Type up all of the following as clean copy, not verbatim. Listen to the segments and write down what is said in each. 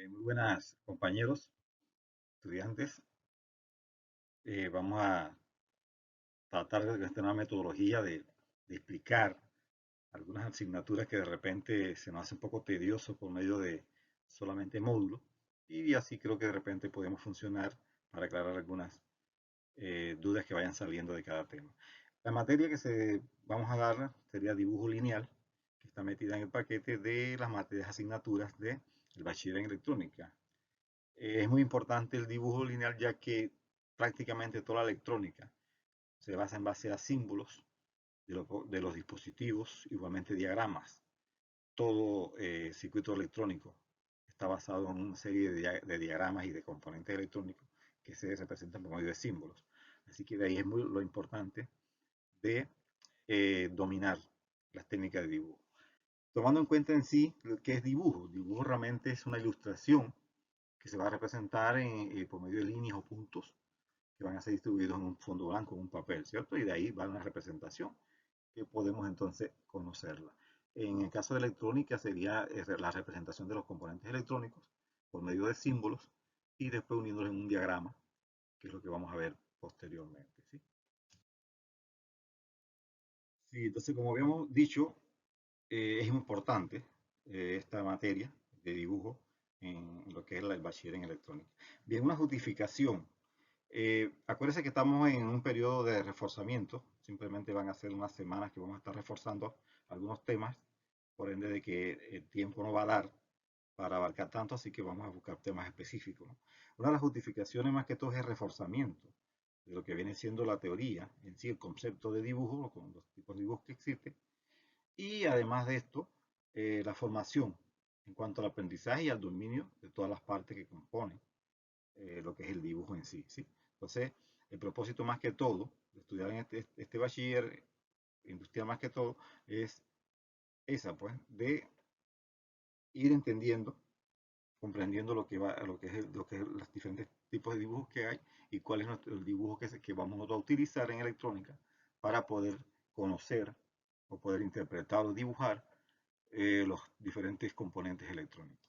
Muy buenas compañeros, estudiantes. Vamos a tratar de esta nueva metodología de explicar algunas asignaturas que de repente se nos hace un poco tedioso por medio de solamente módulos. Y así creo que de repente podemos funcionar para aclarar algunas dudas que vayan saliendo de cada tema. La materia que vamos a dar sería dibujo lineal, que está metida en el paquete de las materias asignaturas del bachiller en electrónica. Es muy importante el dibujo lineal ya que prácticamente toda la electrónica se basa en base a símbolos de los dispositivos, igualmente diagramas. Todo circuito electrónico está basado en una serie de diagramas y de componentes electrónicos que se representan por medio de símbolos. Así que de ahí es muy lo importante de dominar las técnicas de dibujo. Tomando en cuenta en sí lo que es dibujo. Dibujo realmente es una ilustración que se va a representar por medio de líneas o puntos que van a ser distribuidos en un fondo blanco, en un papel, ¿cierto? Y de ahí va una representación que podemos entonces conocerla. En el caso de electrónica sería la representación de los componentes electrónicos por medio de símbolos y después uniéndolos en un diagrama, que es lo que vamos a ver posteriormente, ¿sí? Sí, entonces, como habíamos dicho, es importante esta materia de dibujo en lo que es el bachiller en electrónica. Bien, una justificación. Acuérdense que estamos en un periodo de reforzamiento, simplemente van a ser unas semanas que vamos a estar reforzando algunos temas, por ende de que el tiempo no va a dar para abarcar tanto, así que vamos a buscar temas específicos, ¿no? Una de las justificaciones más que todo es el reforzamiento de lo que viene siendo la teoría, en sí el concepto de dibujo, con los tipos de dibujos que existen, y además de esto, la formación en cuanto al aprendizaje y al dominio de todas las partes que componen lo que es el dibujo en sí, ¿sí? Entonces, el propósito más que todo de estudiar en este bachiller industrial más que todo es esa, pues, de ir entendiendo, comprendiendo lo que va, lo que es los diferentes tipos de dibujos que hay y cuál es el dibujo que vamos a utilizar en electrónica para poder conocer o poder interpretar o dibujar los diferentes componentes electrónicos.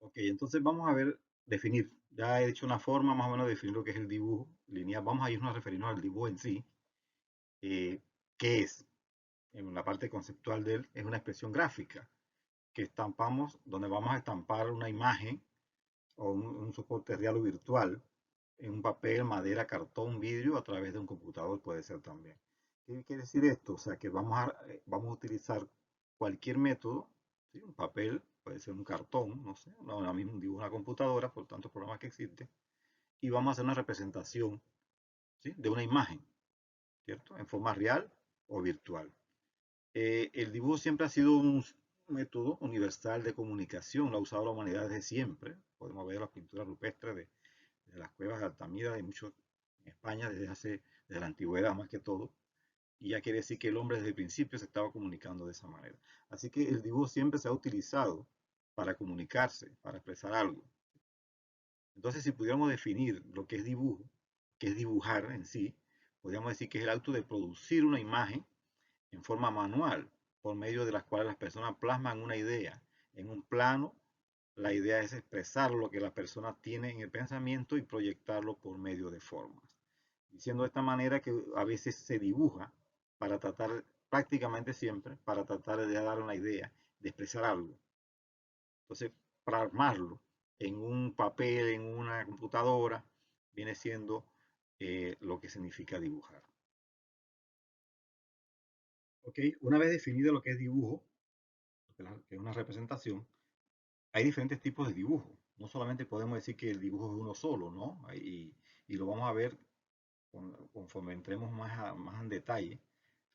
Ok, entonces vamos a ver, definir. Ya he hecho una forma más o menos de definir lo que es el dibujo lineal. Vamos a irnos a referirnos al dibujo en sí. Eh, ¿Qué es? En la parte conceptual de él, es una expresión gráfica que estampamos, donde vamos a estampar una imagen o un soporte real o virtual en un papel, madera, cartón, vidrio, a través de un computador puede ser también. ¿Qué quiere decir esto? O sea, que vamos a utilizar cualquier método, ¿sí? Un papel, puede ser un cartón, no sé, ahora mismo un dibujo, una computadora, por tantos programas que existen, y vamos a hacer una representación, ¿sí? De una imagen, ¿cierto? En forma real o virtual. El dibujo siempre ha sido un método universal de comunicación, lo ha usado la humanidad desde siempre. Podemos ver las pinturas rupestres de las cuevas de Altamira, de muchos en España desde la antigüedad más que todo, y ya quiere decir que el hombre desde el principio se estaba comunicando de esa manera. Así que el dibujo siempre se ha utilizado para comunicarse, para expresar algo. Entonces, si pudiéramos definir lo que es dibujo, que es dibujar en sí, podríamos decir que es el acto de producir una imagen en forma manual, por medio de las cuales las personas plasman una idea en un plano. La idea es expresar lo que la persona tiene en el pensamiento y proyectarlo por medio de formas. Diciendo de esta manera que a veces se dibuja para tratar, prácticamente siempre, para tratar de dar una idea, de expresar algo. Entonces, para armarlo en un papel, en una computadora, viene siendo lo que significa dibujar. Ok, una vez definido lo que es dibujo, que es una representación, hay diferentes tipos de dibujo. No solamente podemos decir que el dibujo es uno solo, ¿no? Y lo vamos a ver conforme entremos más en detalle,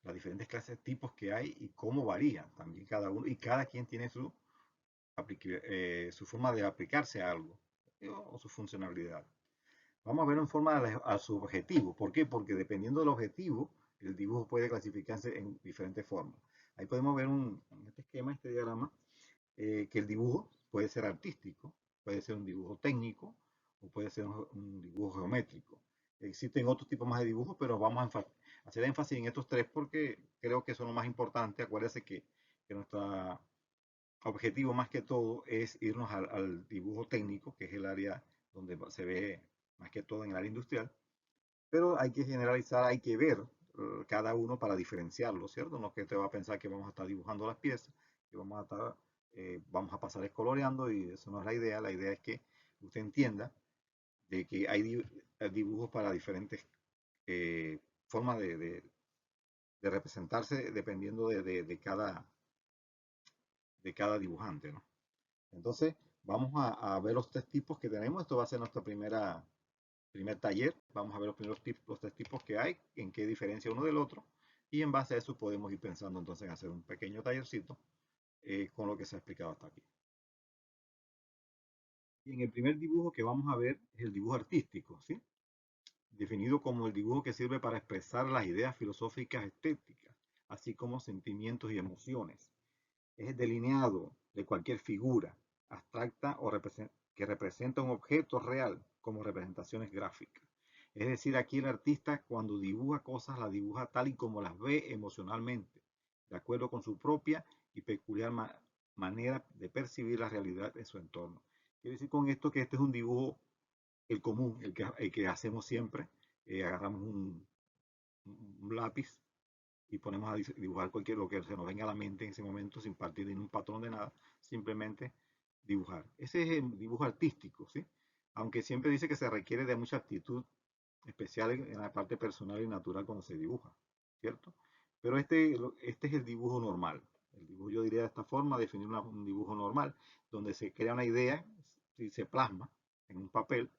las diferentes clases, tipos que hay y cómo varían también cada uno. Y cada quien tiene su forma de aplicarse a algo o su funcionalidad. Vamos a ver en forma a su objetivo. ¿Por qué? Porque dependiendo del objetivo, el dibujo puede clasificarse en diferentes formas. Ahí podemos ver en este esquema, este diagrama, que el dibujo puede ser artístico, puede ser un dibujo técnico o puede ser un dibujo geométrico. Existen otros tipos más de dibujos, pero vamos a hacer énfasis en estos tres porque creo que son los más importantes. Acuérdense que nuestra objetivo más que todo es irnos al dibujo técnico, que es el área donde se ve más que todo en el área industrial, pero hay que generalizar, hay que ver cada uno para diferenciarlo, ¿cierto? No es que te va a pensar que vamos a estar dibujando las piezas, que vamos a pasar escoloreando y eso no es la idea es que usted entienda de que hay dibujos para diferentes formas de representarse dependiendo de cada dibujante, ¿no? Entonces, vamos a ver los tres tipos que tenemos. Esto va a ser nuestro primer taller. Vamos a ver los tres tipos que hay, en qué diferencia uno del otro. Y en base a eso podemos ir pensando entonces en hacer un pequeño tallercito con lo que se ha explicado hasta aquí. Y en el primer dibujo que vamos a ver es el dibujo artístico, ¿sí? Definido como el dibujo que sirve para expresar las ideas filosóficas estéticas, así como sentimientos y emociones. Es el delineado de cualquier figura abstracta o que representa un objeto real como representaciones gráficas. Es decir, aquí el artista cuando dibuja cosas las dibuja tal y como las ve emocionalmente, de acuerdo con su propia y peculiar manera de percibir la realidad en su entorno. Quiero decir con esto que este es un dibujo, el común, el que hacemos siempre. Agarramos un lápiz y ponemos a dibujar cualquier lo que se nos venga a la mente en ese momento sin partir de un patrón de nada, simplemente dibujar. Ese es el dibujo artístico, ¿sí? Aunque siempre dice que se requiere de mucha actitud especial en la parte personal y natural cuando se dibuja, ¿cierto? Pero este es el dibujo normal. El dibujo, yo diría de esta forma, definir un dibujo normal, donde se crea una idea y se plasma en un papel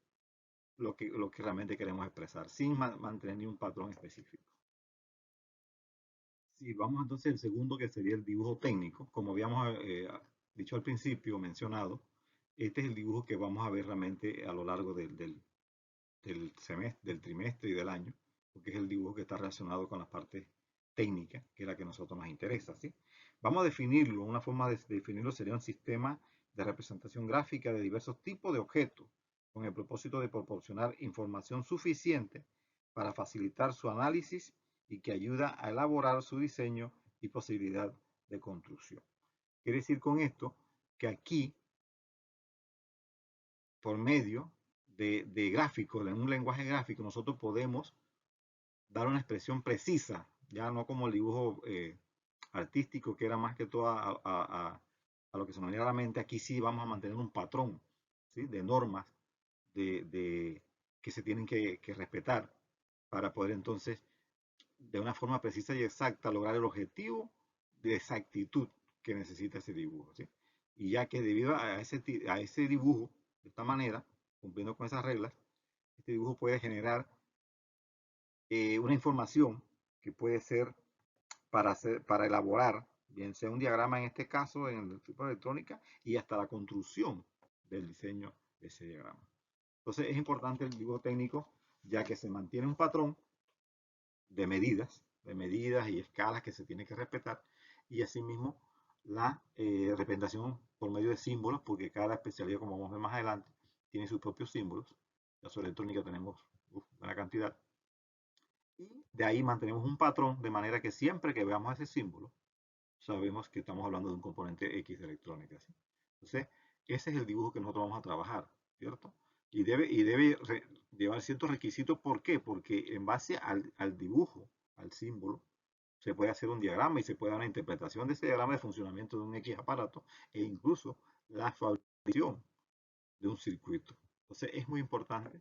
lo que realmente queremos expresar, sin mantener ni un patrón específico. Sí, vamos entonces al segundo que sería el dibujo técnico. Como habíamos dicho al principio, mencionado, este es el dibujo que vamos a ver realmente a lo largo del semestre, del trimestre y del año, porque es el dibujo que está relacionado con la parte técnica, que es la que a nosotros nos interesa, ¿sí? Vamos a definirlo, una forma de definirlo sería un sistema de representación gráfica de diversos tipos de objetos, con el propósito de proporcionar información suficiente para facilitar su análisis y que ayuda a elaborar su diseño y posibilidad de construcción. Quiere decir con esto que aquí, por medio de gráficos, en un lenguaje gráfico, nosotros podemos dar una expresión precisa, ya no como el dibujo artístico, que era más que todo a lo que se nos viene a la mente. Aquí sí vamos a mantener un patrón, ¿sí? De normas que se tienen que respetar para poder entonces, de una forma precisa y exacta, lograr el objetivo de exactitud que necesita ese dibujo, ¿sí? Y ya que debido a ese dibujo, de esta manera, cumpliendo con esas reglas, este dibujo puede generar una información que puede ser para elaborar, bien sea un diagrama en este caso, en el tipo de electrónica, y hasta la construcción del diseño de ese diagrama. Entonces es importante el dibujo técnico, ya que se mantiene un patrón de medidas y escalas que se tiene que respetar, y asimismo la representación por medio de símbolos, porque cada especialidad, como vamos a ver más adelante, tiene sus propios símbolos. En la electrónica tenemos una cantidad. Y de ahí mantenemos un patrón de manera que siempre que veamos ese símbolo, sabemos que estamos hablando de un componente X de electrónica, ¿sí? Entonces, ese es el dibujo que nosotros vamos a trabajar, ¿cierto? Y debe llevar ciertos requisitos. ¿Por qué? Porque en base al dibujo, al símbolo, se puede hacer un diagrama y se puede dar una interpretación de ese diagrama de funcionamiento de un X aparato e incluso la fabricación de un circuito. Entonces es muy importante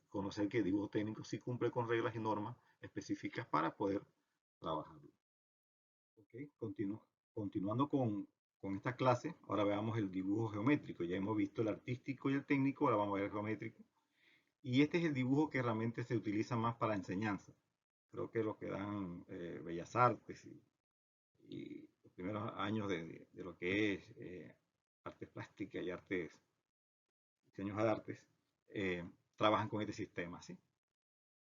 conocer que el dibujo técnico sí cumple con reglas y normas específicas para poder trabajarlo. Okay. Continuando con esta clase, ahora veamos el dibujo geométrico. Ya hemos visto el artístico y el técnico, ahora vamos a ver el geométrico. Y este es el dibujo que realmente se utiliza más para enseñanza. Creo que los que dan Bellas Artes y los primeros años de lo que es artes plásticas y diseños de artes, eh, trabajan con este sistema, ¿sí?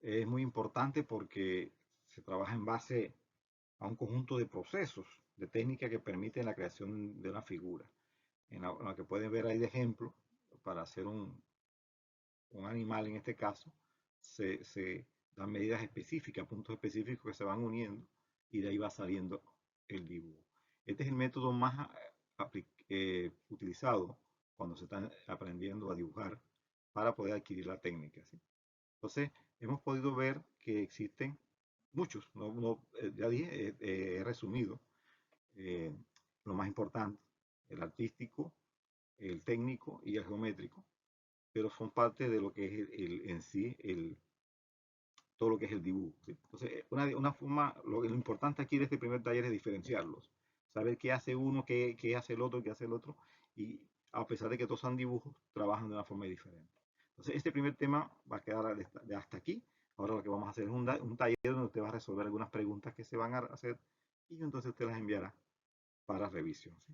Es muy importante porque se trabaja en base a un conjunto de procesos, de técnicas que permiten la creación de una figura, en la que pueden ver ahí de ejemplo, para hacer un animal en este caso, se dan medidas específicas, puntos específicos que se van uniendo y de ahí va saliendo el dibujo. Este es el método más utilizado cuando se está aprendiendo a dibujar para poder adquirir la técnica, ¿sí? Entonces, hemos podido ver que existen muchos, ya dije, he resumido eh, lo más importante, el artístico, el técnico y el geométrico, pero son parte de lo que es en sí todo lo que es el dibujo, ¿sí? Entonces, una forma, lo importante aquí de este primer taller es diferenciarlos, saber qué hace uno, qué hace el otro, qué hace el otro, y a pesar de que todos son dibujos, trabajan de una forma diferente. Entonces, este primer tema va a quedar de hasta aquí. Ahora lo que vamos a hacer es un taller donde usted va a resolver algunas preguntas que se van a hacer y entonces usted las enviará para revisión, ¿sí?